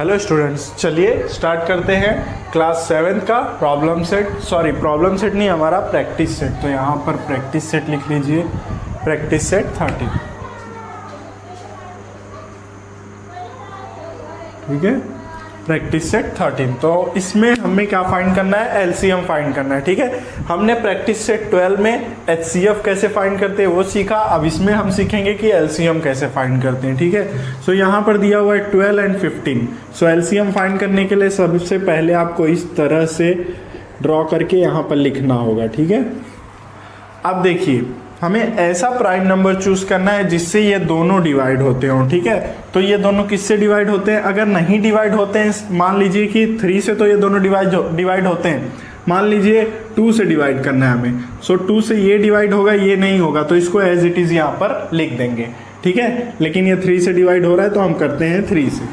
Hello students, चलिए start करते हैं क्लास 7 का प्रॉब्लम सेट नहीं, हमारा प्रैक्टिस सेट। तो यहाँ पर प्रैक्टिस सेट लिख लीजिए, प्रैक्टिस सेट 30। ठीक है, प्रैक्टिस सेट 13। तो इसमें हमें क्या फाइंड करना है? एलसीएम फाइंड करना है। ठीक है, हमने प्रैक्टिस सेट 12 में एचसीएफ कैसे फाइंड करते हैं वो सीखा। अब इसमें हम सीखेंगे कि एलसीएम कैसे फाइंड करते हैं। ठीक है, सो यहाँ पर दिया हुआ है 12 एंड 15। सो एलसीएम फाइंड करने के लिए सबसे पहले आपको इस तरह से ड्रॉ करके यहाँ पर लिखना होगा। ठीक है, अब देखिए हमें ऐसा प्राइम नंबर चूज करना है जिससे ये दोनों डिवाइड होते हों। ठीक है, तो ये दोनों किससे डिवाइड होते हैं? अगर नहीं डिवाइड होते हैं, मान लीजिए कि 3 से तो ये दोनों डिवाइड होते हैं, मान लीजिए 2 से डिवाइड करना है हमें। सो 2 से ये डिवाइड होगा, ये नहीं होगा, तो इसको एज इट इज यहाँ पर लिख देंगे। ठीक है, लेकिन ये 3 से डिवाइड हो रहा है तो हम करते हैं 3 से।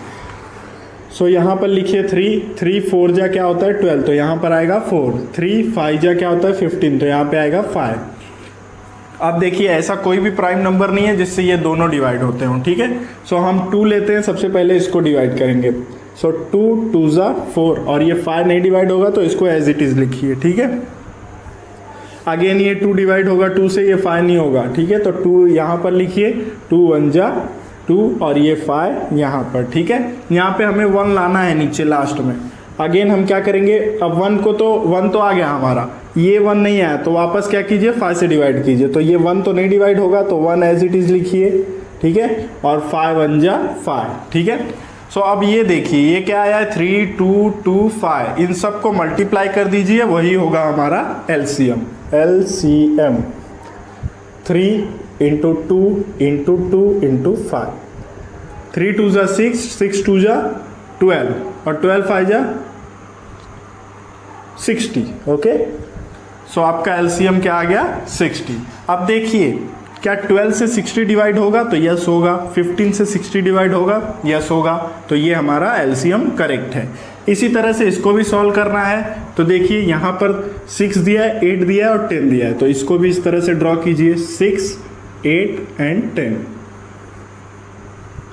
सो यहाँ पर लिखिए 3 4 जा क्या होता है 12, तो यहाँ पर आएगा 4। 3 5 जा क्या होता है 15, तो यहाँ पे आएगा 5। अब देखिए ऐसा कोई भी प्राइम नंबर नहीं है जिससे ये दोनों डिवाइड होते हों। ठीक है, सो हम 2 लेते हैं, सबसे पहले इसको डिवाइड करेंगे। सो 2 2 जा 4 और ये 5 नहीं डिवाइड होगा तो इसको एज इट इज लिखिए। ठीक है, अगेन ये 2 डिवाइड होगा 2 से, ये 5 नहीं होगा। ठीक है, तो 2 यहाँ पर लिखिए, 2 1 जा 2 और ये 5 यहाँ पर। ठीक है, यहाँ पे हमें 1 लाना है नीचे लास्ट में। अगेन हम क्या करेंगे, अब 1 तो आ गया हमारा, ये 1 नहीं आया तो वापस क्या कीजिए 5 से डिवाइड कीजिए। तो ये 1 तो नहीं डिवाइड होगा तो 1 एज इट इज लिखिए। ठीक है, और 5 1 जा 5। ठीक है, सो अब ये देखिए ये क्या आया है 3 2 2 5, इन सब को मल्टीप्लाई कर दीजिए, वही होगा हमारा एलसीएम। 3 into 2 into 2 into 5। 3 2 जा 6, 6 2 जा 12 और 12 5 जा 60। ओके, सो आपका एलसीएम क्या आ गया 60। अब देखिए क्या 12 से 60 डिवाइड होगा तो यस होगा, 15 से 60 डिवाइड होगा यस होगा, तो ये हमारा एलसीएम करेक्ट है। इसी तरह से इसको भी सॉल्व करना है। तो देखिए यहाँ पर 6 दिया है, 8 दिया है और 10 दिया है, तो इसको भी इस तरह से ड्रॉ कीजिए, 6 8 एंड 10।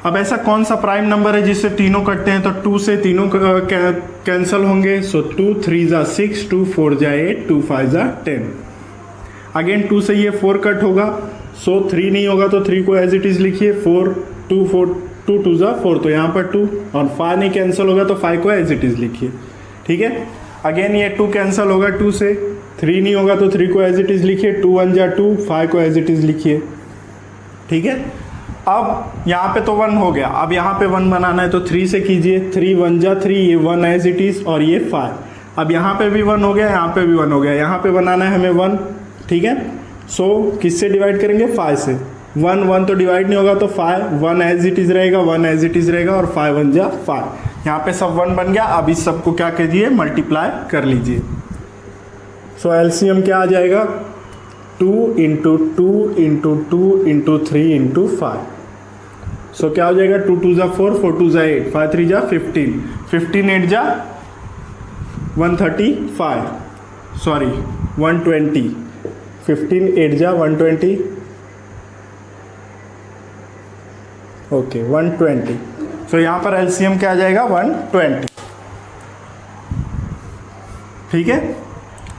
अब ऐसा कौन सा प्राइम नंबर है जिससे तीनों कटते हैं? तो 2 से तीनों कैंसिल होंगे। सो 2 3 जा 6, 2 4 जा 8, 2 5 जा 10। अगेन 2 से ये 4 कट होगा, सो 3 नहीं होगा तो 3 को एज इट इज लिखिए। 4 2 2 जा 4, तो यहाँ पर 2 और 5 नहीं कैंसिल होगा तो 5 को एज इट इज लिखिए। ठीक है, अगेन ये 2 कैंसिल होगा 2 से, 3 नहीं होगा तो 3 को एज इट इज लिखिए। 2 1 जा 2, 5 को एज इट इज लिखिए। ठीक है, अब यहाँ पे तो 1 हो गया, अब यहाँ पे 1 बनाना है तो 3 से कीजिए। 3 1 जा 3, ये 1 एज इट इज और ये 5। अब यहाँ पे भी 1 हो गया, यहाँ पे भी 1 हो गया, यहाँ पे बनाना है हमें 1। ठीक है, सो किससे डिवाइड करेंगे 5 से। 1 तो डिवाइड नहीं होगा तो 5 1 एज इट इज रहेगा, 1 एज इट इज रहेगा और 5 1 जा 5। यहाँ पे सब 1 बन गया। अब इस सबको क्या कीजिए मल्टीप्लाई कर लीजिए। सो एलसीएम क्या आ जाएगा 2 इंटू 2 इंटू 2 इंटू 3 इंटू 5। सो क्या हो जाएगा 2 2 जा 4, 4 2 जा 8, 5 3 जा 15, 15 8 जा 135, सॉरी 120, 15 8 जा 120, ओके 120। सो यहाँ पर एलसीएम क्या आ जाएगा 120। ठीक है,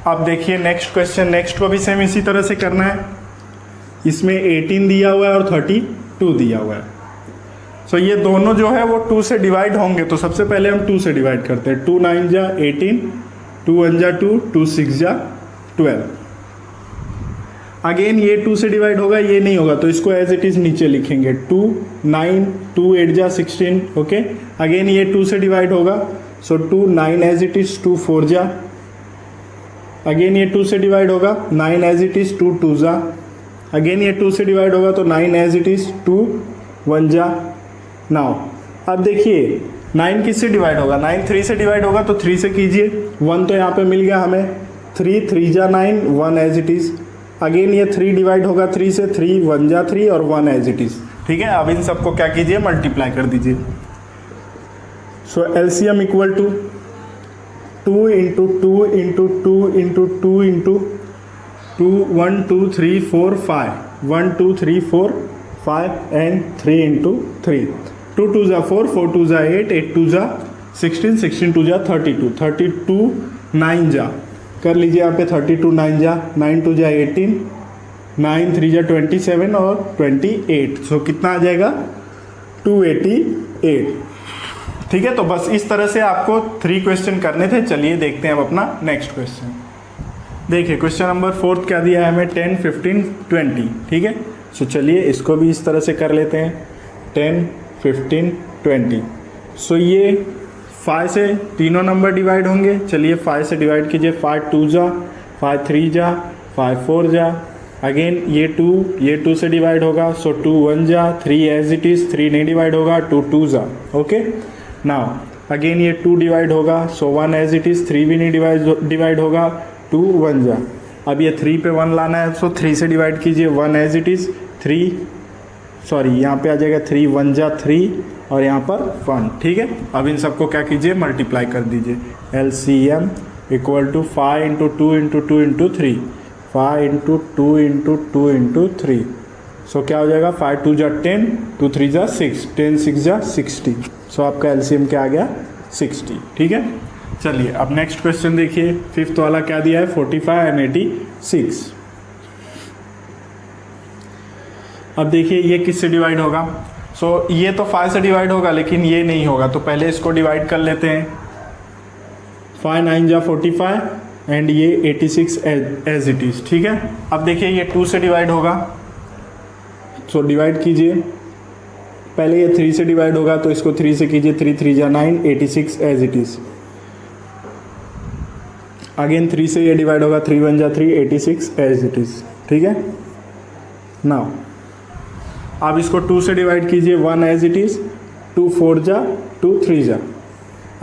अब देखिए नेक्स्ट क्वेश्चन, नेक्स्ट को भी सेम इसी तरह से करना है। इसमें 18 दिया हुआ है और 32 दिया हुआ है। सो ये दोनों जो है वो 2 से डिवाइड होंगे, तो सबसे पहले हम 2 से डिवाइड करते हैं। 2 9 जा 18, 2 1 जा 2, 2 6 जा 12। अगेन ये 2 से डिवाइड होगा, ये नहीं होगा तो इसको एज इट इज नीचे लिखेंगे। 2 9 2 8 जा 16। ओके, अगेन ये 2 से डिवाइड होगा, सो 2 9 एज इट इज, 2 4 जा। अगेन ये 2 से डिवाइड होगा, 9 एज इट इज, 2 2 जा। अगेन ये 2 से डिवाइड होगा तो 9 एज इट इज, 2 1 जा। नाउ अब देखिए 9 किससे डिवाइड होगा? 9 3 से डिवाइड होगा तो 3 से कीजिए। 1 तो यहाँ पे मिल गया हमें, 3 3 जा 9, 1 एज इट इज। अगेन ये 3 डिवाइड होगा 3 से, 3 1 जा 3 और 1 एज इट इज। ठीक है, अब इन सबको क्या कीजिए मल्टीप्लाई कर दीजिए। So LCM equal to 2 into 2 into 2 into 2 into 2 1 2 3 4 5, 1 2 3 4 5 and 3 into 3। 2 2 जा 4, 4 2 जा 8, 8 2 जा 16, 16 टू जा 32, 32 9 जा कर लीजिए यहाँ पे 32 9 जा, 9 टू जा 18, 9 3 जा 27 और 28, सो कितना आ जाएगा 288। ठीक है, तो बस इस तरह से आपको 3 क्वेश्चन करने थे। चलिए देखते हैं अब अपना नेक्स्ट क्वेश्चन। देखिए क्वेश्चन नंबर 4 क्या दिया है हमें, 10 15 20। ठीक है, सो चलिए इसको भी इस तरह से कर लेते हैं, 10 15 20। सो ये 5 से तीनों नंबर डिवाइड होंगे। चलिए 5 से डिवाइड कीजिए, 5 2 जा, 5 3 जा, 5 4 जा, अगेन ये 2 से डिवाइड होगा, सो 2 1 जा, 3 एज इट इज़, 3 नहीं डिवाइड होगा, 2 2 जा। ओके, नाउ अगेन ये 2 डिवाइड होगा, सो 1 एज इट इज़, 3 भी नहीं डिवाइड होगा, 2 1 जा। अब ये 3 पे 1 लाना है, सो 3 से डिवाइड कीजिए, 1 एज इट इज़, 3 सॉरी यहाँ पे आ जाएगा 3 1 जा 3 और यहाँ पर 1। ठीक है, अब इन सबको क्या कीजिए, मल्टीप्लाई कर दीजिए। LCM equal to 5 into 2 into 2 into 3, 5 into 2 into 2 into 3, so क्या हो जाएगा 5 2 जा 10, 2 3 जा 6, 10 6 जा 60, सो आपका LCM क्या आ गया 60। ठीक है, चलिए अब नेक्स्ट क्वेश्चन देखिए, 5th वाला क्या दिया है, 45 एंड 86। अब देखिए ये किससे डिवाइड होगा, सो ये तो 5 से डिवाइड होगा लेकिन ये नहीं होगा, तो पहले इसको डिवाइड कर लेते हैं। 5 9 जा 45 एंड ये 86 एज इट इज़। ठीक है, अब देखिए ये 2 से डिवाइड होगा, सो डिवाइड कीजिए, पहले ये 3 से डिवाइड होगा तो इसको 3 से कीजिए, 3 3 जा 9, 86 एज इट इज़। अगेन 3 से ये डिवाइड होगा, 3 1 जा 3, 86 एज इट इज़। ठीक है, नाउ अब इसको 2 से डिवाइड कीजिए, 1 एज इट इज़, 2 4 जा 2 3 जा।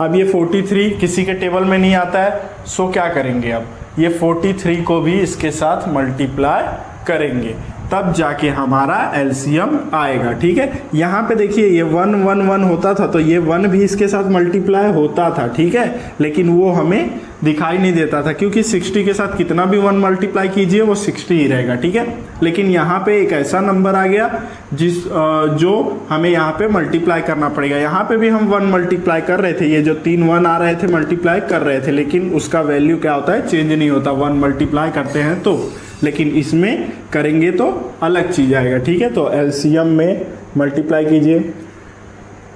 अब ये 43 किसी के टेबल में नहीं आता है, सो क्या करेंगे, अब ये 43 को भी इसके साथ मल्टीप्लाई करेंगे, तब जाके हमारा LCM आएगा। ठीक है, यहाँ पे देखिए ये 1 1 1 होता था तो ये 1 भी इसके साथ मल्टीप्लाई होता था। ठीक है, लेकिन वो हमें दिखाई नहीं देता था क्योंकि 60 के साथ कितना भी 1 मल्टीप्लाई कीजिए वो 60 ही रहेगा। ठीक है, लेकिन यहाँ पे एक ऐसा नंबर आ गया जो हमें यहाँ पे मल्टीप्लाई करना पड़ेगा। यहाँ पे भी हम 1 मल्टीप्लाई कर रहे थे, ये जो 3 1 आ रहे थे मल्टीप्लाई कर रहे थे, लेकिन उसका वैल्यू क्या होता है, चेंज नहीं होता 1 मल्टीप्लाई करते हैं तो, लेकिन इसमें करेंगे तो अलग चीज़ आएगा। ठीक है, तो LCM में मल्टीप्लाई कीजिए,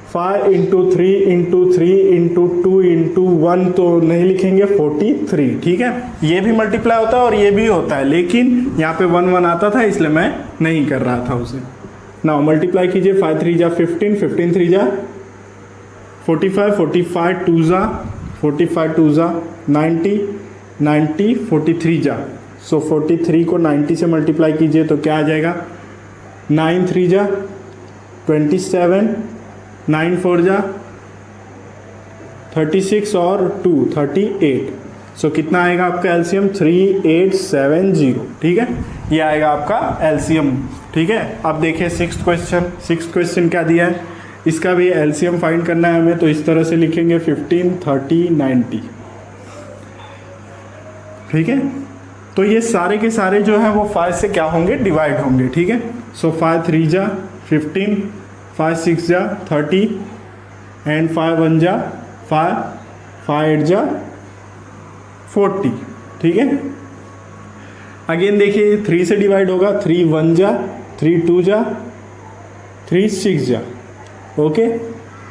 5 इंटू 3 इंटू 3 इंटू 2 इंटू 1 तो नहीं लिखेंगे, 43। ठीक है, ये भी मल्टीप्लाई होता है और ये भी होता है, लेकिन यहाँ पे 1 1 आता था इसलिए मैं नहीं कर रहा था उसे। नाउ मल्टीप्लाई कीजिए, 5 3 जा 15, 15 3 जा 45, 45 2 जा 45 2 जा 90, 90 43 जा, सो 43 को 90 से मल्टीप्लाई कीजिए तो क्या आ जाएगा, 9 3 जा 27, 9 4 जा 36 और 2 38, सो कितना आएगा आपका LCM 3870। ठीक है, ये आएगा आपका LCM। ठीक है, अब देखिए 6th क्वेश्चन क्या दिया है, इसका भी LCM फाइंड करना है हमें, तो इस तरह से लिखेंगे 15 30 90। ठीक है, तो ये सारे के सारे जो हैं वो 5 से क्या होंगे, डिवाइड होंगे। ठीक है, सो 5 3 जा 15, 5 6 जा 30 एंड 5 1 जा 5, 5 8 जा 40। ठीक है, अगेन देखिए 3 से डिवाइड होगा, 3 1 जा 3 2 जा 3 6 जा। ओके,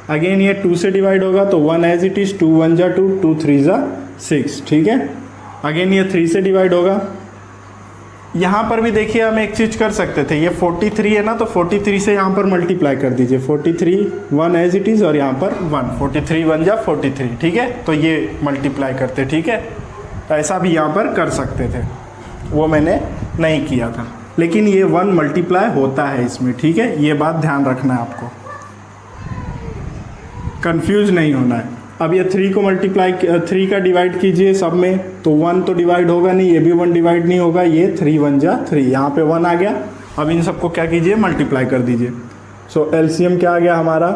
अगेन ये 2 से डिवाइड होगा तो 1 एज इट इज़, 2 1 जा 2, 2 3 जा 6। ठीक है, अगेन ये 3 से डिवाइड होगा। यहाँ पर भी देखिए हम एक चीज़ कर सकते थे, ये 43 है ना, तो 43 से यहाँ पर मल्टीप्लाई कर दीजिए, 43 1 एज इट इज़ और यहाँ पर 1, 43 1 जा 43। ठीक है, तो ये मल्टीप्लाई करते। ठीक है, ऐसा भी यहाँ पर कर सकते थे, वो मैंने नहीं किया था, लेकिन ये 1 मल्टीप्लाई होता है इसमें। ठीक है, ये बात ध्यान रखना है आपको, कंफ्यूज नहीं होना है। अब ये 3 को मल्टीप्लाई 3 का डिवाइड कीजिए सब में, तो 1 तो डिवाइड होगा नहीं, ये भी 1 डिवाइड नहीं होगा, ये 3 1 जा 3, यहाँ पे 1 आ गया। अब इन सबको क्या कीजिए, मल्टीप्लाई कर दीजिए। सो LCM क्या आ गया हमारा,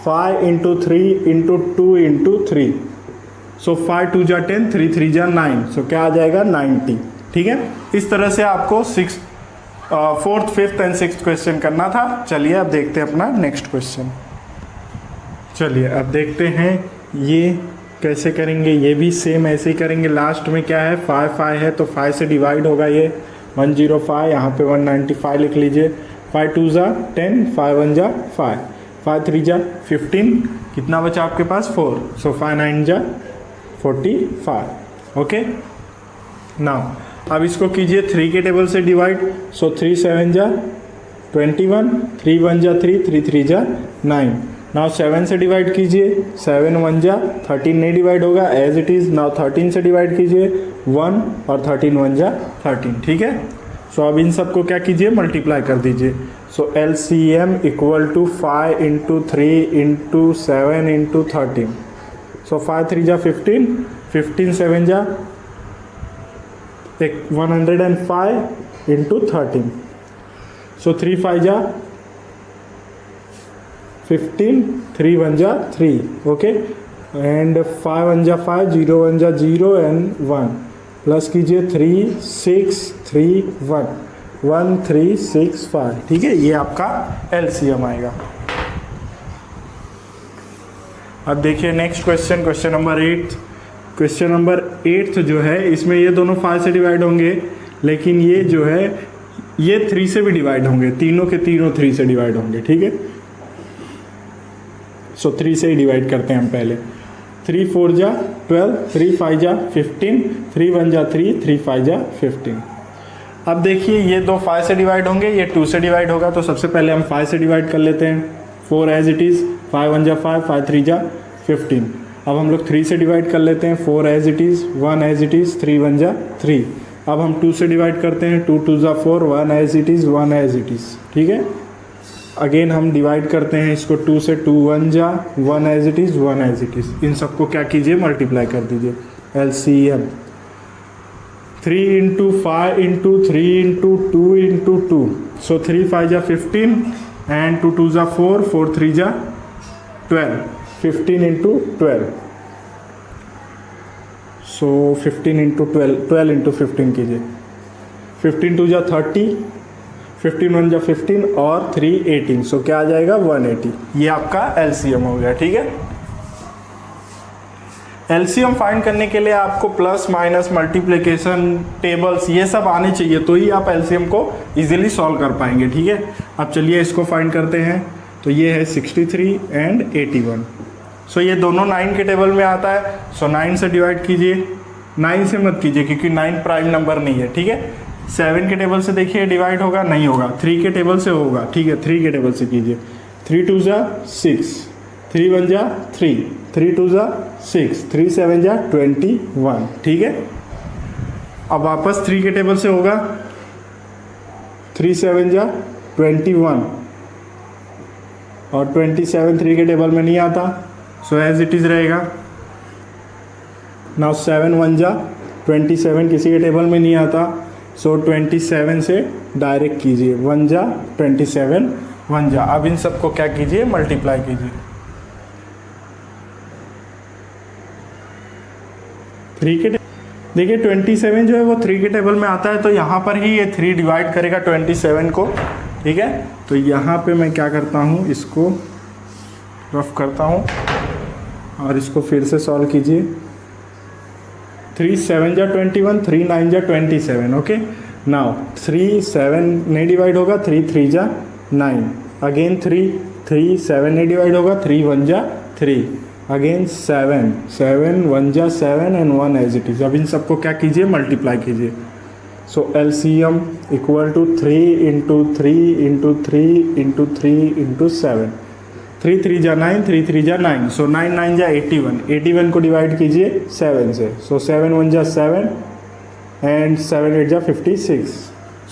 5 इंटू 3 इंटू 2 इंटू 3, सो 5 2 जा 10, 3 3 जा 9, सो क्या आ जाएगा 90। ठीक है, इस तरह से आपको 4th 5th and 6th question करना था। चलिए अब देखते हैं अपना नेक्स्ट क्वेश्चन। चलिए अब देखते हैं ये कैसे करेंगे। ये भी सेम ऐसे ही करेंगे। लास्ट में क्या है, 5 5 है तो 5 से डिवाइड होगा ये 105, यहाँ पे 195 लिख लीजिए। 5 2 जा 10, 5 1 जा 5, 5 3 जा 15, कितना बचा आपके पास 4, सो 5 9 जा 45। ओके, नाउ अब इसको कीजिए 3 के टेबल से डिवाइड, सो 3 7 जा 21, 3 1 जा 3, 3 3 जा 9। नाउ 7 से डिवाइड कीजिए, 7 1 जा 13 नहीं डिवाइड होगा एज इट इज़। नाउ 13 से डिवाइड कीजिए 1 और 13 1 जा 13, ठीक है। सो अब इन सबको क्या कीजिए, मल्टीप्लाई कर दीजिए। So LCM equal to 5 into 3 into 7 into 13। So 5 3 जा 15, 15 7 जा 105 इंटू 13। सो 3 5 जा 15, 3 1 जा 3, ओके, एंड 5 1 जा 5, 0 1 जा 0 एंड 1 प्लस कीजिए 3 6 3 1 1 3 6 5, ठीक है। ये आपका LCM आएगा। अब देखिए next question, question number 8। Question number 8 जो है इसमें ये दोनों 5 से डिवाइड होंगे, लेकिन ये जो है ये 3 से भी डिवाइड होंगे, तीनों के तीनों 3 से डिवाइड होंगे, ठीक है। सो 3 से ही डिवाइड करते हैं हम पहले। 3 4 जा 12, 3 5 जा 15, 3 1 जा 3, 3 5 जा 15। अब देखिए ये दो 5 से डिवाइड होंगे, ये 2 से डिवाइड होगा, तो सबसे पहले हम 5 से डिवाइड कर लेते हैं। 4 एज इट इज़, 5 1 जा 5, 5 3 जा 15। अब हम लोग 3 से डिवाइड कर लेते हैं। 4 as it is, 1 as it is, 3 1 जा 3। अब हम 2 से डिवाइड करते हैं। 2 2 जा 4, 1 as it is, 1 as it is, ठीक है। अगेन हम डिवाइड करते हैं इसको 2 से। 2 1 जा 1 as it is, 1 as it is. इन सबको क्या कीजिए, मल्टीप्लाई कर दीजिए। LCM 3 into 5 into 3 into 2 into 2, so 3 5 जा 15 एंड 2 2 जा 4, 4 3 जा 12, 15 इंटू 12, सो 15 इंटू 12, 12 इंटू 15 कीजिए। 15 2 जा 30, 15 1 जा 15 और 3 18, सो क्या आ जाएगा 180। ये आपका LCM हो गया, ठीक है। LCM फाइंड करने के लिए आपको प्लस माइनस मल्टीप्लिकेशन टेबल्स ये सब आने चाहिए, तो ही आप LCM को इजीली सॉल्व कर पाएंगे, ठीक है। अब चलिए इसको फाइंड करते हैं। तो ये है 63 एंड 81। सो ये दोनों 9 के टेबल में आता है, सो 9 से डिवाइड कीजिए। 9 से मत कीजिए क्योंकि 9 प्राइम नंबर नहीं है, ठीक है। 7 के टेबल से देखिए डिवाइड होगा, नहीं होगा। 3 के टेबल से होगा, ठीक है। 3 के टेबल से कीजिए। 3 2 जा 6, 3 1 जा 3, 3 2 जा 6, 3 7 जा 21, ठीक है। अब वापस 3 के टेबल से होगा। 3 7 जा 21 और 27 3 के टेबल में नहीं आता, सो एज इट इज़ रहेगा। नाउ 7 1 जा 27 किसी के टेबल में नहीं आता, सो 27 से डायरेक्ट कीजिए। 1 जा 27, 1 जा। अब इन सबको क्या कीजिए, मल्टीप्लाई कीजिए। 3 के देखिए 27 जो है वो 3 के टेबल में आता है, तो यहाँ पर ही ये 3 डिवाइड करेगा 27 को, ठीक है। तो यहाँ पे मैं क्या करता हूँ, इसको रफ करता हूँ और इसको फिर से सॉल्व कीजिए। 3 7 जा 21, 3 9 जा 27, ओके। नाउ 3 7 नहीं डिवाइड होगा, 3 3 जा 9, अगेन 3 3 7 नहीं डिवाइड होगा, 3 1 जा 3, अगेन 7 7 1 जा 7 एंड 1 एज इट इज़। अब इन सबको क्या कीजिए, मल्टीप्लाई कीजिए। So LCM equal to 3 into 3 into 3 into 3 into 7। 3 3 जा 9, 3 3 जा 9, सो 9 9 जा 81। 81 को डिवाइड कीजिए 7 से, सो 7 1 जा 7 एंड 7 8 जा 56,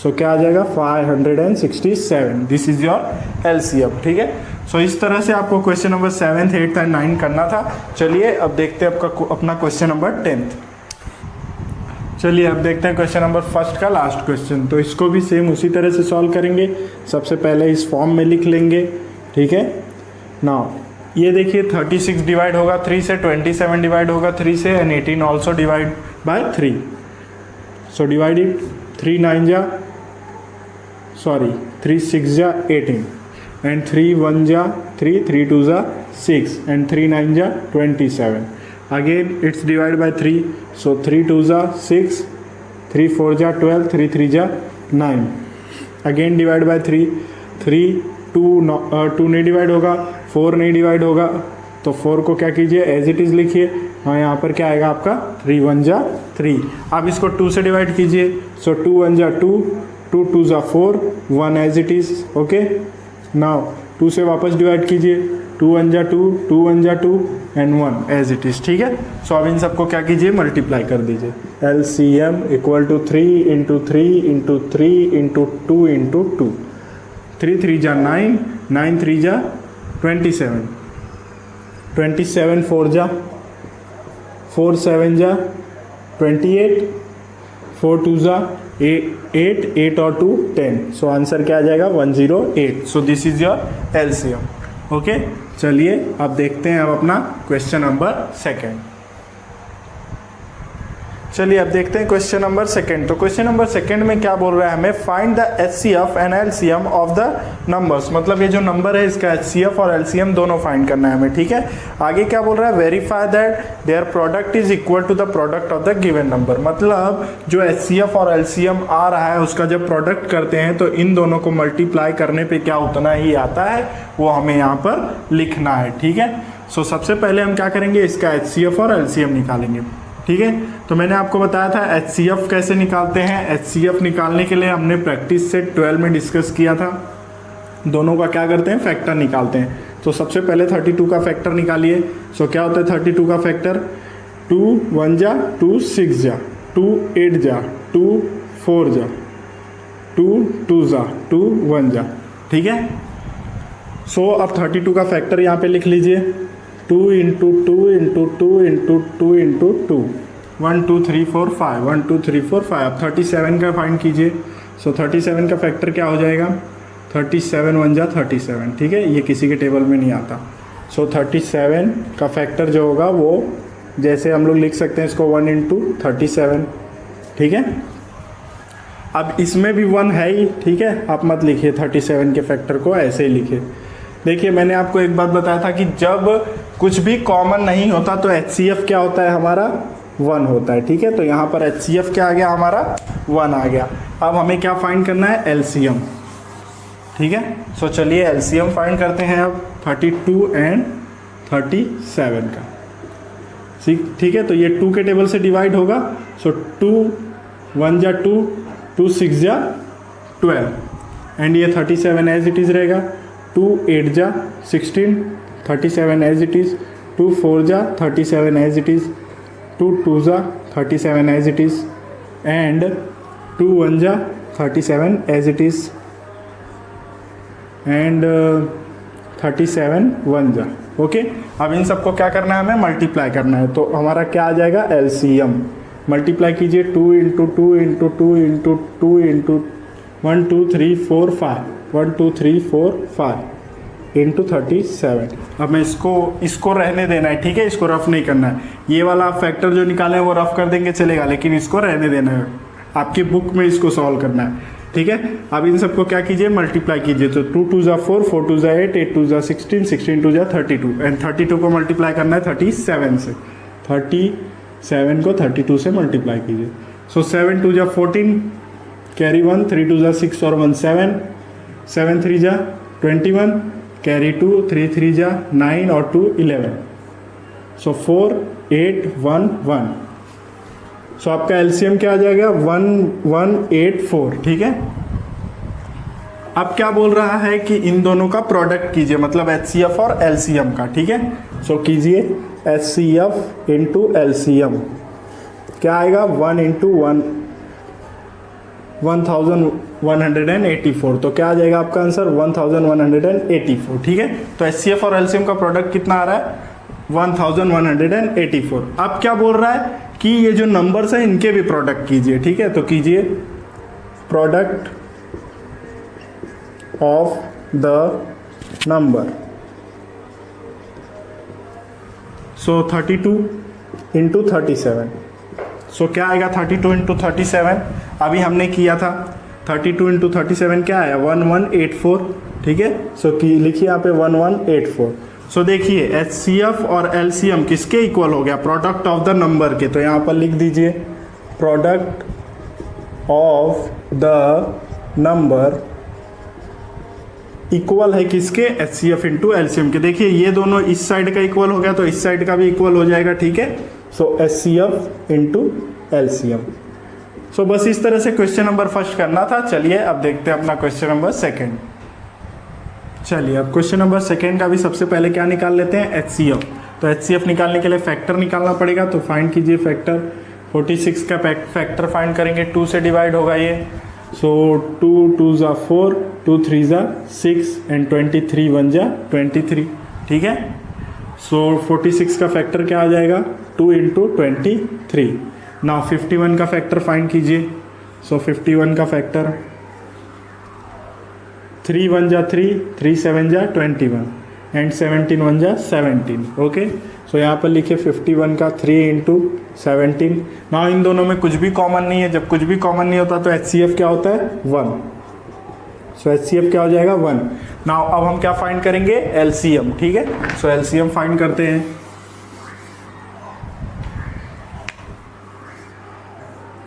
सो क्या आ जाएगा 567। दिस इज योर LCM, ठीक है। सो इस तरह से आपको question number 7th 8th and 9 करना था। चलिए अब देखते हैं आपका अपना क्वेश्चन नंबर 10th। चलिए अब देखते हैं क्वेश्चन नंबर 1 का लास्ट क्वेश्चन। तो इसको भी सेम उसी तरह से सॉल्व करेंगे। सबसे पहले इस फॉर्म में लिख लेंगे, ठीक है। नाउ ये देखिए 36 डिवाइड होगा 3 से, 27 डिवाइड होगा 3 से and 18 also divide by 3, so divide it. 3 9 जा 3 6 जा 18 एंड 3 1 जा 3, 3 2 जा 6 एंड 3 9 जा 27. Again it's divided by 3, so 3 2 जा 6, 3 4 जा 12, 3 3 जा 9. Again divide by 3, 3 2 नहीं डिवाइड होगा, 4 नहीं डिवाइड होगा, तो 4 को क्या कीजिए एज इट इज़ लिखिए. हाँ यहाँ पर क्या आएगा आपका 3 1 जा 3. अब इसको 2 से डिवाइड कीजिए, सो 2 1 जा 2, 2 2 जा 4, 1 as it is. Okay, now 2 से वापस डिवाइड कीजिए, 2 1 जा 2, 2 1 जा 2 एंड 1 एज इट इज़. ठीक है, सो अब इन सबको क्या कीजिए मल्टीप्लाई कर दीजिए. LCM equal to 3 into 3 into 3 into 2 into 2. 3 3 जा 9, 9 3 जा 27, 27 4 जा 4 7 जा 28, 4 2 जा 8, 8 और 2 10. सो आंसर क्या आ जाएगा 108. So this is your LCM. Okay, चलिए अब देखते हैं अब अपना क्वेश्चन नंबर सेकेंड. चलिए अब देखते हैं क्वेश्चन नंबर सेकेंड. तो क्वेश्चन नंबर सेकेंड में क्या बोल रहा है हमें, find the HCF and LCM of the numbers. मतलब ये जो नंबर है इसका HCF और LCM दोनों फाइंड करना है हमें. ठीक है, आगे क्या बोल रहा है, verify that there product is equal to the product of the given number. मतलब जो HCF और LCM आ रहा है उसका जब प्रोडक्ट करते हैं तो इन दोनों को मल्टीप्लाई करने पे क्या उतना ही आता है वो हमें यहाँ पर लिखना है. ठीक है, सो सबसे पहले हम क्या करेंगे, इसका HCF और LCM निकालेंगे. ठीक है, तो मैंने आपको बताया था HCF कैसे निकालते हैं. HCF निकालने के लिए हमने प्रैक्टिस सेट 12 में डिस्कस किया था. दोनों का क्या करते हैं, फैक्टर निकालते हैं. तो सबसे पहले 32 का फैक्टर निकालिए. सो क्या होता है 32 का फैक्टर, 2 1 जा 2 6 जा 2 8 जा 2 4 जा 2 2 जा 2 1 जा. ठीक है, सो अब 32 का फैक्टर यहाँ पे लिख लीजिए, 2 इंटू 2 इंटू 2 इंटू 2 इंटू 2, 1 2 3 4 5, 1 2 3 4 5. अब 37 का फाइंड कीजिए. सो 37 का फैक्टर क्या हो जाएगा, 37 1 जा 37. ठीक है, ये किसी के टेबल में नहीं आता. सो 37 का फैक्टर जो होगा वो जैसे हम लोग लिख सकते हैं इसको 1 इंटू 37. ठीक है, अब इसमें भी 1 है ही. ठीक है, आप मत लिखिए 37 के फैक्टर को, ऐसे ही लिखिए. देखिए मैंने आपको एक बात बताया था कि जब कुछ भी कॉमन नहीं होता तो HCF क्या होता है हमारा 1 होता है. ठीक है, तो यहाँ पर HCF क्या आ गया हमारा 1 आ गया. अब हमें क्या फाइंड करना है, LCM. ठीक है, सो चलिए LCM फाइंड करते हैं अब 32 एंड 37 का. ठीक है, तो ये 2 के टेबल से डिवाइड होगा. सो 2 1 जा 2, 2 6 जा 12 एंड ये 37 एज इट इज़ रहेगा. 2 8 जा 16, 37 एज इट इज़. 2 4 जा 37 एज इट इज़. 2 2 जा 37 एज इट इज़ एंड 2 1 जा 37 एज इट इज़ एंड 37 1 जा. ओके, अब इन सबको क्या करना है, हमें मल्टीप्लाई करना है. तो हमारा क्या आ जाएगा LCM. मल्टीप्लाई कीजिए 2 into 2 into 2 into 2 into 1 2 3 4 5, 1 2 3 4 5 into 37. अब मैं इसको रहने देना है. ठीक है, इसको रफ नहीं करना है. ये वाला फैक्टर जो निकाले वो रफ कर देंगे चलेगा, लेकिन इसको रहने देना है. आपकी बुक में इसको सॉल्व करना है. ठीक है, अब इन सबको क्या कीजिए मल्टीप्लाई कीजिए. तो 2 2 जा 4, 4 2 जा 8, 8 2 जा 16, 16 2 जा 32 एंड 32 को मल्टीप्लाई करना है 37 से. 37 को 32 से मल्टीप्लाई कीजिए. सो 7 2 जा 14, कैरी 1, 3 2 जा 6 और 1 7, 7 3 जा 21, कैरी 2, 3 3 जा 9 और 2 11. सो 4 8 1 1. सो आपका LCM क्या आ जाएगा 1184. ठीक है, अब क्या बोल रहा है कि इन दोनों का प्रोडक्ट कीजिए, मतलब HCF और LCM का. ठीक है, सो कीजिए HCF इंटू LCM. क्या आएगा 1 इंटू 1184. तो क्या आ जाएगा आपका आंसर 1184. ठीक है, तो HCF और LCM का प्रोडक्ट कितना आ रहा है 1184. अब क्या बोल रहा है कि ये जो नंबर्स हैं इनके भी प्रोडक्ट कीजिए. ठीक है, तो कीजिए product of the number. So 32 into 37. सो क्या आएगा 32 इंटू 37, अभी हमने किया था. 32 इंटू 37 क्या आया 1184. ठीक है, सो कि लिखिए यहाँ पे 1184। सो देखिए HCF और LCM किसके इक्वल हो गया, प्रोडक्ट ऑफ द नंबर के। तो यहाँ पर लिख दीजिए product of the number equal है किसके, HCF इंटू LCM के। देखिए ये दोनों इस साइड का इक्वल हो गया तो इस साइड का भी इक्वल हो जाएगा, ठीक है। सो HCF इंटू LCM। सो बस इस तरह से क्वेश्चन नंबर फर्स्ट करना था। चलिए अब देखते हैं अपना क्वेश्चन नंबर सेकंड। चलिए अब क्वेश्चन नंबर सेकंड का भी सबसे पहले क्या निकाल लेते हैं, HCF। तो HCF निकालने के लिए फैक्टर निकालना पड़ेगा, तो फाइंड कीजिए फैक्टर। 46 का फैक्टर फाइंड करेंगे, 2 से डिवाइड होगा ये। सो 2 2 ज़ा 4, 2 3 ज़ा 6 एंड 23 1 ज़ा 23, ठीक है। सो 46 का फैक्टर क्या आ जाएगा, 2 इंटू 23। नाउ 51 का फैक्टर फाइंड कीजिए। सो 51 का फैक्टर 3 1 जा 3, 3 7 जा 21 एंड 17 1 जा 17, ओके। सो यहाँ पर लिखिए 51 का 3 इंटू 17। ना इन दोनों में कुछ भी कॉमन नहीं है, जब कुछ भी कॉमन नहीं होता तो HCF क्या होता है, 1। सो HCF क्या हो जाएगा, 1। नाउ अब हम क्या फाइंड करेंगे, LCM, ठीक है। सो LCM फाइंड करते हैं।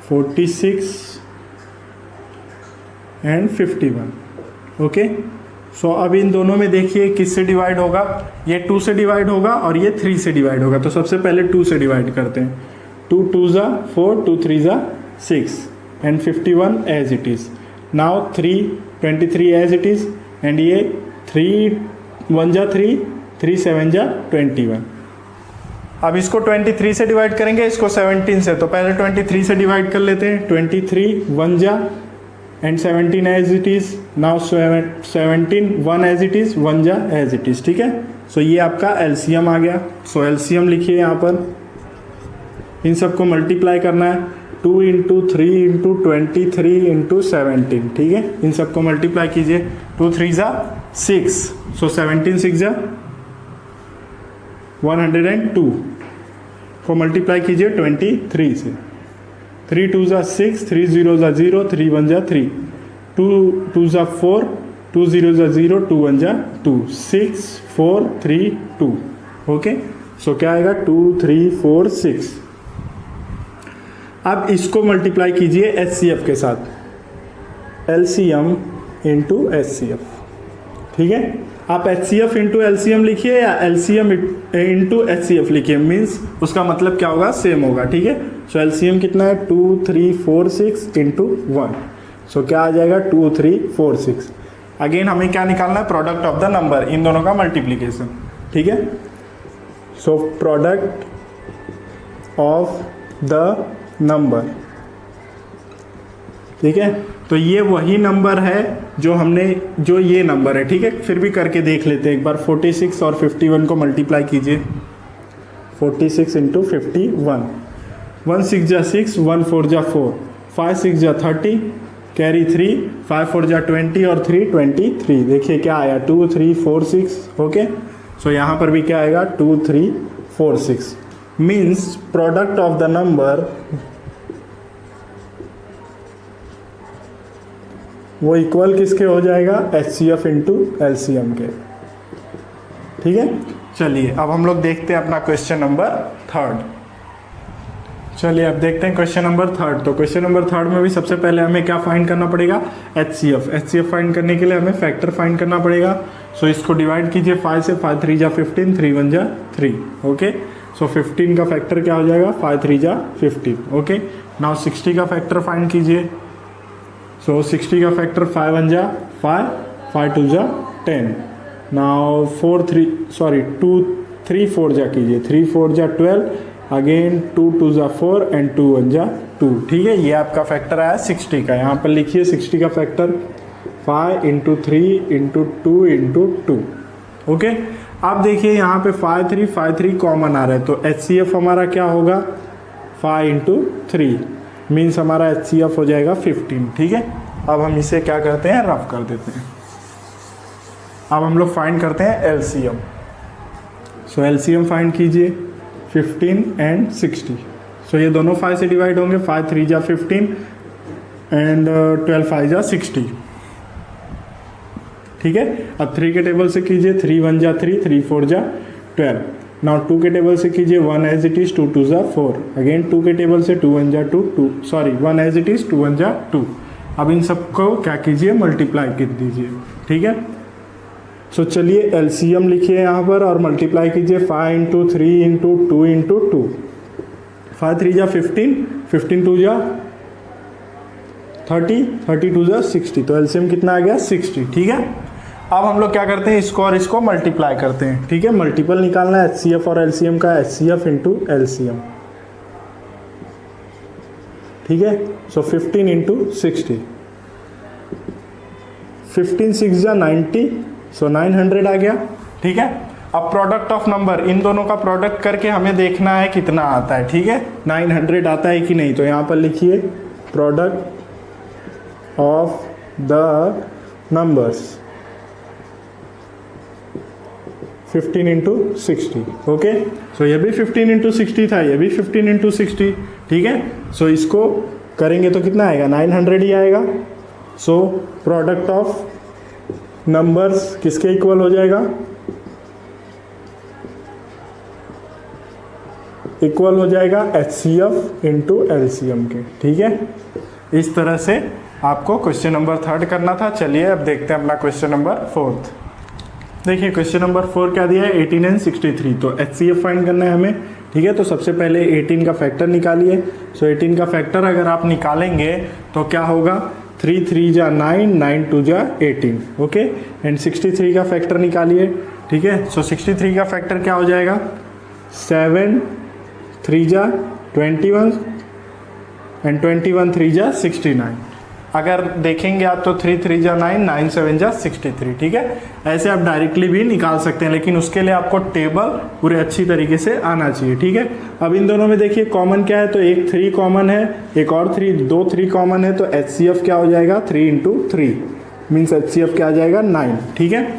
(46) एंड 51, ओके। सो अब इन दोनों में देखिए किससे डिवाइड होगा, ये 2 से डिवाइड होगा और ये 3 से डिवाइड होगा। तो सबसे पहले 2 से डिवाइड करते हैं। 2 2 ज़ा 4, 2 3 ज़ा 6 and 51 as it is. Now 3 23 as it is and ये 3 1 जा 3, 3 7 जा 21। अब इसको 23 से डिवाइड करेंगे, इसको 17 से। तो पहले 23 से डिवाइड कर लेते हैं। 23 1 जा and 17 as it is. Now 17 1 as it is, 1 जा एज इट इज़, ठीक है। सो ये आपका LCM आ गया। सो LCM लिखिए यहाँ पर, इन सबको मल्टीप्लाई करना है। 2 इंटू 3 इंटू 23 इंटू 17, ठीक है। इन सबको मल्टीप्लाई कीजिए। 2 3 ज़ा 6, सो 17 6 ज़ा 102 को मल्टीप्लाई कीजिए 23 से। 3 2 ज़ा 6, 3 0 ज़ा 0, 3 1 ज़ा 3, 2 2 ज़ा 4, 2 0 ज़ा 0, 2 1 ज़ा 2, 6 4 3 2, ओके। सो क्या आएगा, 2 3 4 6। अब इसको मल्टीप्लाई कीजिए HCF के साथ, LCM इंटू HCF, ठीक है। आप HCF इंटू LCM लिखिए या LCM इंटू HCF लिखिए, मीन्स उसका मतलब क्या होगा, सेम होगा, ठीक है। सो LCM कितना है, 2 3 4 6 इंटू 1। सो क्या आ जाएगा, 2 3 4 6। अगेन हमें क्या निकालना है, प्रोडक्ट ऑफ द नंबर, इन दोनों का मल्टीप्लीकेशन, ठीक है। So product of the number, ठीक है। तो ये वही नंबर है जो ये नंबर है, ठीक है। फिर भी करके देख लेते हैं एक बार। 46 और 51 को मल्टीप्लाई कीजिए। 46 इंटू 51, 1 6 जा 6, 1 4 जा 4, 5 6 जा 30, कैरी 3, 5 4 जा 20 और 3 23। देखिए क्या आया, 2 3 4 6, ओके। सो यहाँ पर भी क्या आएगा, 2 3 4 6। Means product of the number वो इक्वल किसके हो जाएगा, HCF इंटू LCM के, ठीक है। चलिए अब हम लोग देखते हैं अपना क्वेश्चन नंबर थर्ड। चलिए अब देखते हैं क्वेश्चन नंबर थर्ड। तो क्वेश्चन नंबर थर्ड में भी सबसे पहले हमें क्या फाइंड करना पड़ेगा, HCF फाइंड करने के लिए हमें फैक्टर फाइंड करना पड़ेगा। सो इसको डिवाइड कीजिए 5 से। 5 3 जा 15, 3 1 जा 3, ओके। सो 15 का फैक्टर क्या हो जाएगा, 5 3 जा 15, ओके। नाउ 60 का फैक्टर फाइंड कीजिए। सो 60 का फैक्टर 5 1 जा 5, 5 2 जा 10। नाउ 2 3 4 जा कीजिए। 3 4 जा 12, अगेन 2 2 जा 4 एंड 2 1 जा 2, ठीक है। ये आपका फैक्टर आया 60 का। यहाँ पर लिखिए 60 का factor 5 into 3 into 2 into 2, okay. अब देखिए यहाँ पे 5 3 कॉमन आ रहा है, तो HCF हमारा क्या होगा, 5 इंटू 3, मीन्स हमारा HCF हो जाएगा 15, ठीक है। अब हम इसे क्या करते हैं, रफ कर देते हैं। अब हम लोग फाइंड करते हैं LCM। सो LCM फाइंड कीजिए 15 एंड 60। सो ये दोनों 5 से डिवाइड होंगे। 5 3 जा 15 एंड 12 5 जा 60। ठीक है। अब 3 के टेबल से कीजिए, 3 1 जा 3, 3 4 जा 12। नाउ 2 के टेबल से कीजिए, 1 एज इट इज, 2 2 जा 4। अगेन 2 के टेबल से 2 1 जा 2, 1 एज इट इज, 2 1 जा 2। अब इन सबको क्या कीजिए, मल्टीप्लाई कर दीजिए, ठीक है। सो चलिए एलसीएम लिखिए यहाँ पर और मल्टीप्लाई कीजिए, 5 इंटू 3 इंटू 2 इंटू 2, 5 3 जा 15, 15 2 जा 30, 30 2 जा 60, तो एलसीएम कितना आ गया 60, ठीक है। अब हम लोग क्या करते हैं, इसको और इसको मल्टीप्लाई करते हैं, ठीक है। मल्टीपल निकालना है एचसीएफ और एलसीएम का, एचसीएफ इंटू एलसीएम, ठीक है। सो 15 इंटू 60, 15 6 जा 90, सो 900 आ गया, ठीक है। अब प्रोडक्ट ऑफ नंबर, इन दोनों का प्रोडक्ट करके हमें देखना है कितना आता है, ठीक है। 900 आता है कि नहीं, तो यहाँ पर लिखिए product of the numbers 15 into 60, okay. So ये भी 15 इंटू 60 था, ये भी 15 इंटू 60, ठीक है। सो इसको करेंगे तो कितना आएगा, 900 ही आएगा। सो प्रोडक्ट ऑफ नंबर्स किसके इक्वल हो जाएगा, इक्वल हो जाएगा एचसीएफ इंटू एलसीएम के, ठीक है। इस तरह से आपको क्वेश्चन नंबर 3 करना था। चलिए अब देखते हैं अपना क्वेश्चन नंबर 4। देखिए क्वेश्चन नंबर 4 क्या दिया है, 18 एंड 63, तो एचसीएफ फाइंड करना है हमें, ठीक है। तो सबसे पहले 18 का फैक्टर निकालिए। सो 18 का फैक्टर अगर आप निकालेंगे तो क्या होगा, 3 3 जा 9, 9 2 जा 18, ओके। एंड 63 का फैक्टर निकालिए, ठीक है। सो 63 का फैक्टर क्या हो जाएगा, 7 3 जा 21 एंड 21 3 जा 69। अगर देखेंगे आप तो 3 3 जा 9, 9 7 जा 63, ठीक है। ऐसे आप डायरेक्टली भी निकाल सकते हैं, लेकिन उसके लिए आपको टेबल पूरे अच्छी तरीके से आना चाहिए, ठीक है। अब इन दोनों में देखिए कॉमन क्या है, तो एक 3 कॉमन है, एक और 3 कॉमन है, तो एचसीएफ क्या हो जाएगा, 3 इंटू 3 मीन्स एचसीएफ क्या आ जाएगा 9, ठीक है।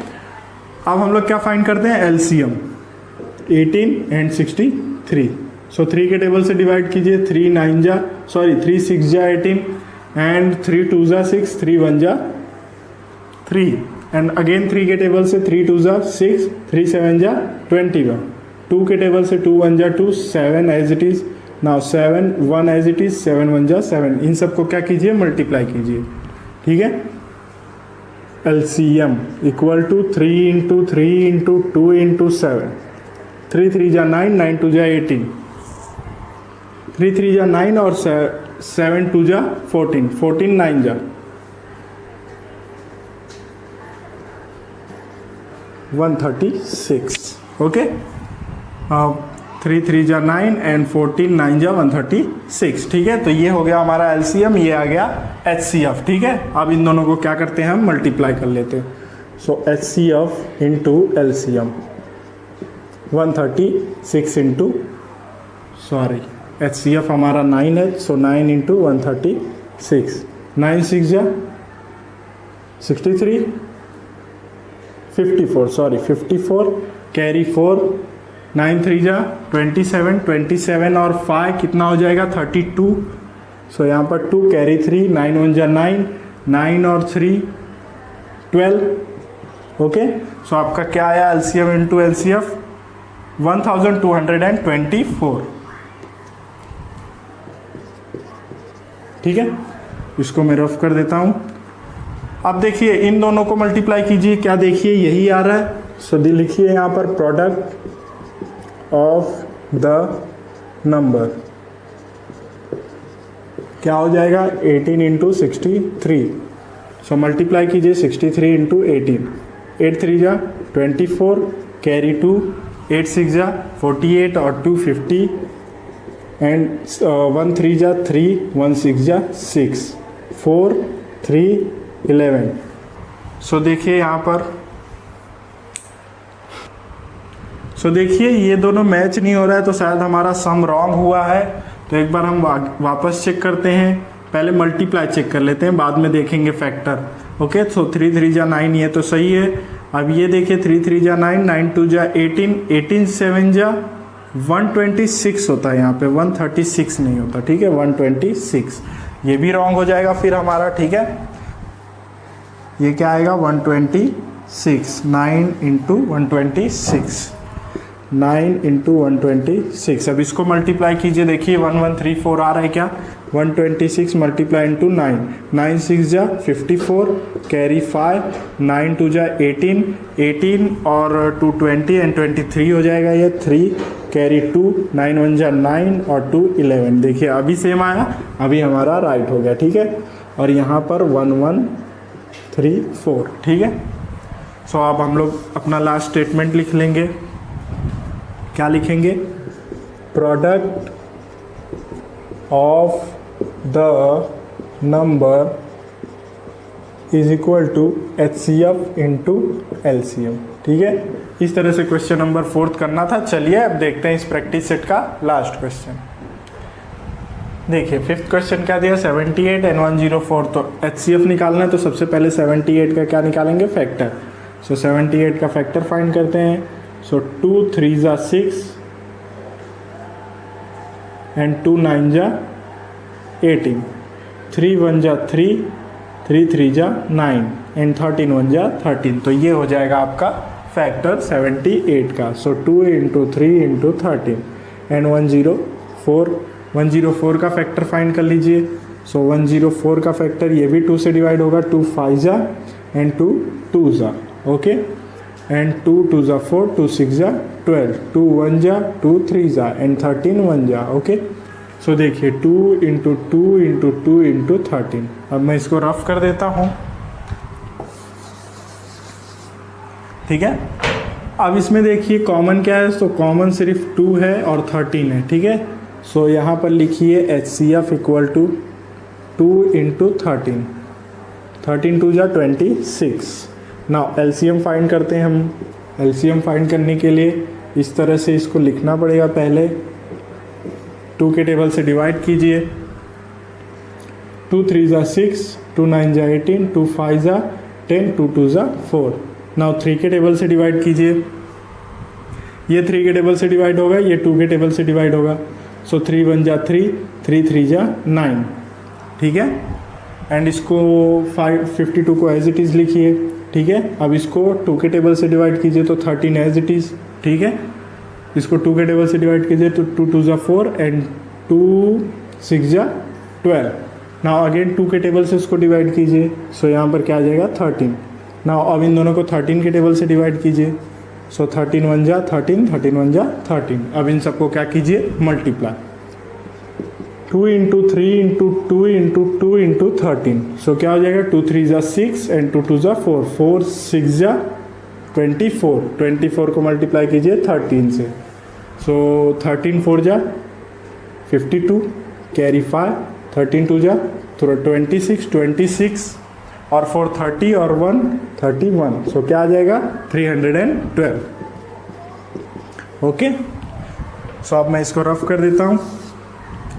अब हम लोग क्या फाइंड करते हैं, एलसीएम 18 एंड 63। सो 3 के टेबल से डिवाइड कीजिए, 3 6 जा 18 एंड 3 2 जा 6, 3 1 जा 3 एंड अगेन 3 के टेबल से 3 2 जा 6, 3 7 जा 21, 2 के टेबल से 2 1 जा 2, 7 as it is, now 7 1 as it is, 7 1 जा 7। इन सबको क्या कीजिए, मल्टीप्लाई कीजिए, ठीक है। LCM equal to 3 into 3 into 2 into 7, 3 3 जा 9, 9 2 जा 18, 3 3 जा 9 और 7 2 जा 14, 14 9 जा 136, ओके। 3 3 जा 9 एंड 14 9 जा 136, ठीक है। तो ये हो गया हमारा एलसीएम, ये आ गया एचसीएफ, ठीक है। अब इन दोनों को क्या करते हैं, हम मल्टीप्लाई कर लेते हैं। So HCF into LCM 136 into, sorry HCF हमारा 9 है, सो 9 इंटू 136, 9 6 जा 63, 54 सॉरी 54 कैरी 4, 9 3 जा 27, 27 और 5 कितना हो जाएगा 32। सो यहाँ पर 2 कैरी 3, 9 1 जा 9, 9 और 3 12, ओके। सो आपका क्या आया, एलसीएम इंटू एलसीएफ 1224, ठीक है। इसको मैं रफ कर देता हूँ। अब देखिए इन दोनों को मल्टीप्लाई कीजिए, क्या देखिए यही आ रहा है। सो लिखिए यहाँ पर प्रोडक्ट ऑफ द नंबर क्या हो जाएगा, 18 इंटू 63। सो मल्टीप्लाई कीजिए 63 इंटू 18, 8 3 जा 24 कैरी 2, 8 6 जा 48 और 2 50 एंड 1 3 जा 3, 1 6 जा 6, 4 3 11। सो देखिए यहाँ पर, सो देखिए ये दोनों मैच नहीं हो रहा है, तो शायद हमारा सम रॉन्ग हुआ है। तो एक बार हम वापस चेक करते हैं, पहले मल्टीप्लाई चेक कर लेते हैं, बाद में देखेंगे फैक्टर, ओके। सो 3 3 जा 9 ये तो सही है। अब ये देखिए 3 3 जा 9, 9 2 जा 18, 18 7 जा 126 होता है, यहाँ पे 136 नहीं होता, ठीक है 126। ये भी रॉन्ग हो जाएगा फिर हमारा, ठीक है। ये क्या आएगा 126 6, 9 इंटू 126, 9 इंटू 126। अब इसको मल्टीप्लाई कीजिए, देखिए 1134 आ रहा है क्या, 126 मल्टीप्लाई इंटू 9, 9 6 जा 54, कैरी 5, 9 2 जा 18, 18 और 2 20 एंड 23 हो जाएगा ये 3, कैरी 2, 9 1 जा 9 और 2 11। देखिए अभी सेम आया, अभी हमारा राइट हो गया, ठीक है। और यहाँ पर 1134, ठीक है। सो अब हम लोग अपना लास्ट स्टेटमेंट लिख लेंगे। क्या लिखेंगे, product of the number is equal to HCF into LCM, ठीक है। इस तरह से क्वेश्चन नंबर 4 करना था। चलिए अब देखते हैं इस प्रैक्टिस सेट का लास्ट क्वेश्चन। देखिए 5th क्वेश्चन क्या दिया, 78 and 104। तो HCF निकालना है तो सबसे पहले 78 का क्या निकालेंगे, फैक्टर। सो 78 का फैक्टर फाइंड करते हैं। सो 2 3 जा 6 एंड 2 9 जा 18, 3 1 जा 3, 3 3 जा 9 एंड 13 1 जा 13। तो ये हो जाएगा आपका फैक्टर 78 का। सो 2 इंटू 3 इंटू 13 एंड 104 का फैक्टर फाइंड कर लीजिए। सो 104 का फैक्टर ये भी 2 से डिवाइड होगा, 2 5 जा एंड 2 2 जा, ओके। एंड 2 2 जा 4, 2 6 जा 12, 2 1 जा 2 3 जा एंड 13 1 जा, ओके। सो देखिए 2 इंटू 2 इंटू 2 इंटू 13। अब मैं इसको रफ कर देता हूँ, ठीक है। अब इसमें देखिए कॉमन क्या है, तो कॉमन सिर्फ 2 है और 13 है, ठीक है। सो यहाँ पर लिखिए HCF इक्वल टू 2 इंटू 13, 13 2 जा 26। नाउ LCM फाइंड करते हैं हम। LCM फाइंड करने के लिए इस तरह से इसको लिखना पड़ेगा। पहले 2 के टेबल से डिवाइड कीजिए, 2 3 जा 6, 2 9 जा 18, 2 5 जा 10, 2 2 जा 4। नाउ 3 के टेबल से डिवाइड कीजिए, ये 3 के टेबल से डिवाइड होगा, ये 2 के टेबल से डिवाइड होगा। सो 3 1 जा 3, 3 3 जा 9, ठीक है। एंड इसको 52 को एज इट इज़ लिखिए, ठीक है। अब इसको 2 के टेबल से डिवाइड कीजिए तो 13 एज इट इज़, ठीक है। इसको 2 के टेबल से डिवाइड कीजिए तो 2 2 जा 4 एंड 2 6 जा 12। नाउ अगेन 2 के टेबल से इसको डिवाइड कीजिए। सो यहाँ पर क्या आ जाएगा 13। नाउ अब इन दोनों को 13 के टेबल से डिवाइड कीजिए। सो 13 1 जा 13, 13 1 जा 13। अब इन सबको क्या कीजिए, multiply. 2 into 3 into 2 into 2 into 13। सो क्या हो जाएगा, 2 3 जा 6 एंड 2 2 जा 4, 4 6 जा 24, 24 को मल्टीप्लाई कीजिए 13 से। सो 13 4 जा 52, कैरी 5, 13 2 जा 26, 26 और 4 30 और 1 31। सो क्या आ जाएगा 312, ओके। सो अब मैं इसको रफ कर देता हूँ।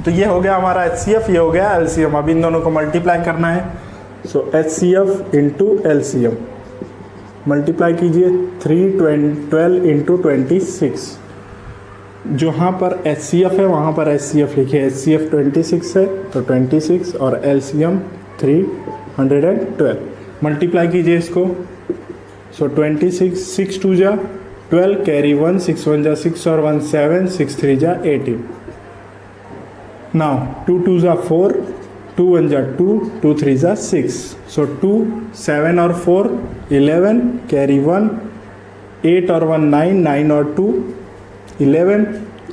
तो ये हो गया हमारा HCF, ये हो गया LCM। अब इन दोनों को मल्टीप्लाई करना है। सो HCF इंटू LCM मल्टीप्लाई कीजिए, 312 इंटू 26। जहाँ पर HCF है वहाँ पर HCF लिखिए। HCF 26 है तो 26 और LCM 312। मल्टीप्लाई कीजिए इसको। सो 26, 6 2 जा 12, कैरी 1, 6 1 जा 6 और 1 7, 6 3 जा 18। नाउ 2 2 जा 4, 2 1 जा 2, 2 3 जा 6। सो 2 7 और 4 11, कैरी 1, 8 और 1 9, 9 और 2 11,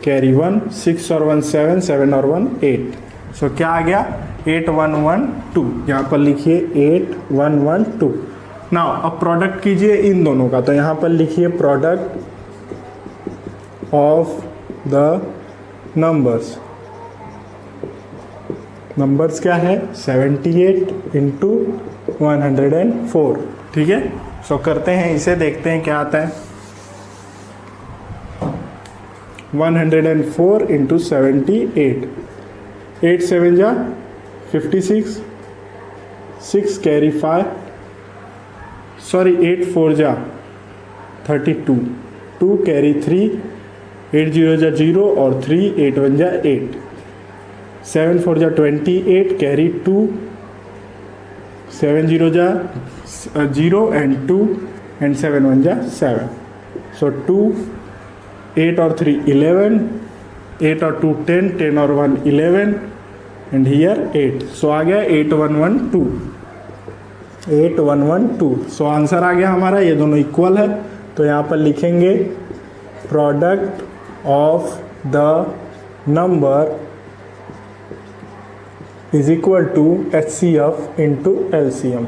कैरी 1, 6 और 1 7, 7 और 1 8। सो क्या आ गया 8 1 1 2। यहाँ पर लिखिए 8 1 1 2। नाउ अब प्रोडक्ट कीजिए इन दोनों का। तो यहाँ पर लिखिए product of the numbers. Numbers क्या है 78 इंटू 104, ठीक है। सो करते हैं इसे, देखते हैं क्या आता है। 104 इंटू 78, 8 7 जा 56, 6 कैरी 5, सॉरी 8 4 जा 32, 2 कैरी 3, 8 0 जा 0 और 3, 8 1 जा 8, 7 4 जा 28, कैरी 2, 7 0 जा 0 एंड 2, एंड 7 1 जा 7, सो 2, 8 और 3 11, 8 और 2 10, 10 और 1 11 एंड हियर 8, सो आ गया 8 1 1 2, 8 1 1 2, सो आंसर आ गया हमारा, ये दोनों इक्वल है। तो यहाँ पर लिखेंगे product of the number is equal to HCF into LCM।